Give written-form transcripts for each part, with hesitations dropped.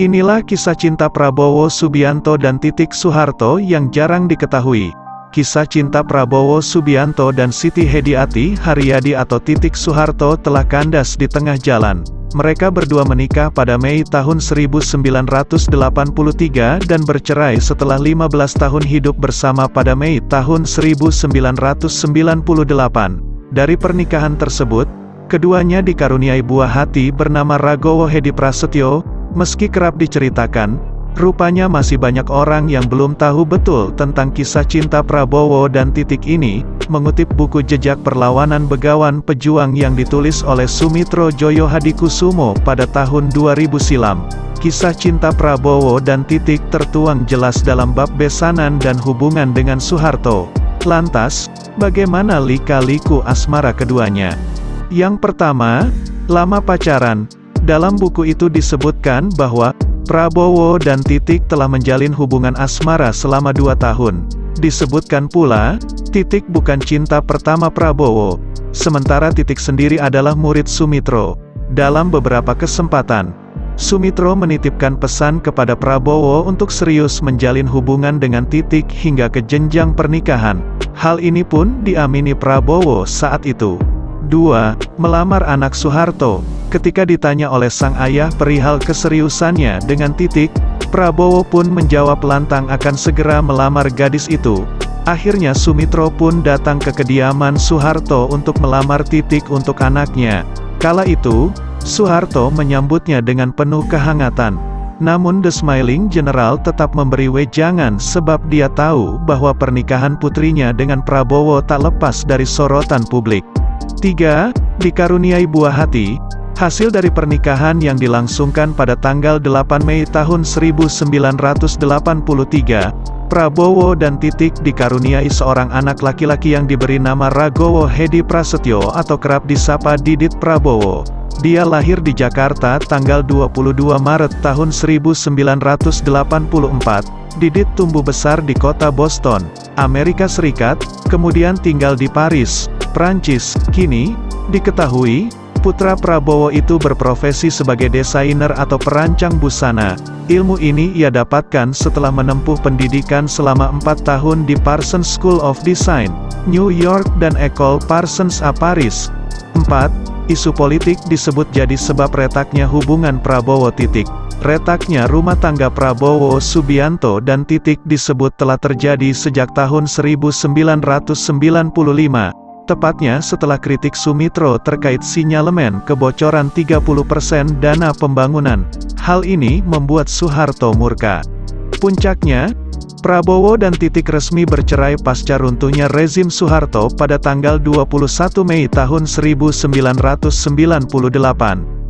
Inilah kisah cinta Prabowo Subianto dan Titik Soeharto yang jarang diketahui. Kisah cinta Prabowo Subianto dan Siti Hediati Haryadi atau Titik Soeharto telah kandas di tengah jalan. Mereka berdua menikah pada Mei tahun 1983 dan bercerai setelah 15 tahun hidup bersama pada Mei tahun 1998. Dari pernikahan tersebut, keduanya dikaruniai buah hati bernama Ragowo Hedi Prasetyo. Meski kerap diceritakan, rupanya masih banyak orang yang belum tahu betul tentang kisah cinta Prabowo dan Titik ini. Mengutip buku Jejak Perlawanan Begawan Pejuang yang ditulis oleh Sumitro Joyo Hadikusumo pada tahun 2000 silam, kisah cinta Prabowo dan Titik tertuang jelas dalam bab besanan dan hubungan dengan Soeharto. Lantas, bagaimana lika-liku asmara keduanya? Yang pertama, lama pacaran. Dalam buku itu disebutkan bahwa Prabowo dan Titik telah menjalin hubungan asmara selama 2 tahun. Disebutkan pula, Titik bukan cinta pertama Prabowo, sementara Titik sendiri adalah murid Sumitro. Dalam beberapa kesempatan, Sumitro menitipkan pesan kepada Prabowo untuk serius menjalin hubungan dengan Titik hingga ke jenjang pernikahan. Hal ini pun diamini Prabowo saat itu. 2. Melamar anak Soeharto. Ketika ditanya oleh sang ayah perihal keseriusannya dengan Titik, Prabowo pun menjawab lantang akan segera melamar gadis itu. Akhirnya Sumitro pun datang ke kediaman Soeharto untuk melamar Titik untuk anaknya. Kala itu, Soeharto menyambutnya dengan penuh kehangatan. Namun The Smiling General tetap memberi wejangan sebab dia tahu bahwa pernikahan putrinya dengan Prabowo tak lepas dari sorotan publik. 3. Dikaruniai buah hati. Hasil dari pernikahan yang dilangsungkan pada tanggal 8 Mei tahun 1983, Prabowo dan Titik dikaruniai seorang anak laki-laki yang diberi nama Ragowo Hedi Prasetyo atau kerap disapa Didit Prabowo. Dia lahir di Jakarta tanggal 22 Maret tahun 1984. Didit tumbuh besar di kota Boston, Amerika Serikat, kemudian tinggal di Paris, Prancis. Kini, diketahui, putra Prabowo itu berprofesi sebagai desainer atau perancang busana. Ilmu ini ia dapatkan setelah menempuh pendidikan selama 4 tahun di Parsons School of Design, New York dan École Parsons à Paris. 4. Isu politik disebut jadi sebab retaknya hubungan Prabowo-Titik. Retaknya rumah tangga Prabowo Subianto dan Titik disebut telah terjadi sejak tahun 1995. Tepatnya setelah kritik Sumitro terkait sinyalemen kebocoran 30% dana pembangunan. Hal ini membuat Soeharto murka. Puncaknya, Prabowo dan Titik resmi bercerai pasca runtuhnya rezim Soeharto pada tanggal 21 Mei tahun 1998.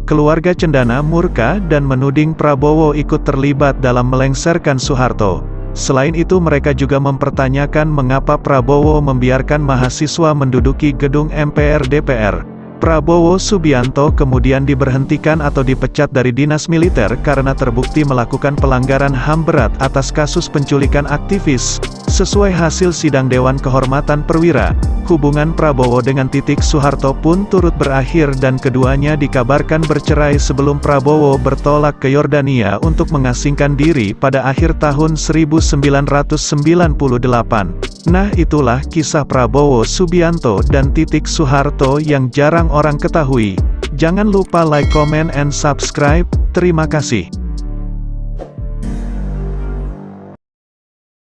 Keluarga cendana murka dan menuding Prabowo ikut terlibat dalam melengsarkan Soeharto. Selain itu mereka juga mempertanyakan mengapa Prabowo membiarkan mahasiswa menduduki gedung MPR DPR. Prabowo Subianto kemudian diberhentikan atau dipecat dari dinas militer karena terbukti melakukan pelanggaran HAM berat atas kasus penculikan aktivis. Sesuai hasil sidang Dewan Kehormatan Perwira, hubungan Prabowo dengan Titik Soeharto pun turut berakhir dan keduanya dikabarkan bercerai sebelum Prabowo bertolak ke Yordania untuk mengasingkan diri pada akhir tahun 1998. Nah, itulah kisah Prabowo Subianto dan Titik Soeharto yang jarang orang ketahui. Jangan lupa like, comment, and subscribe. Terima kasih.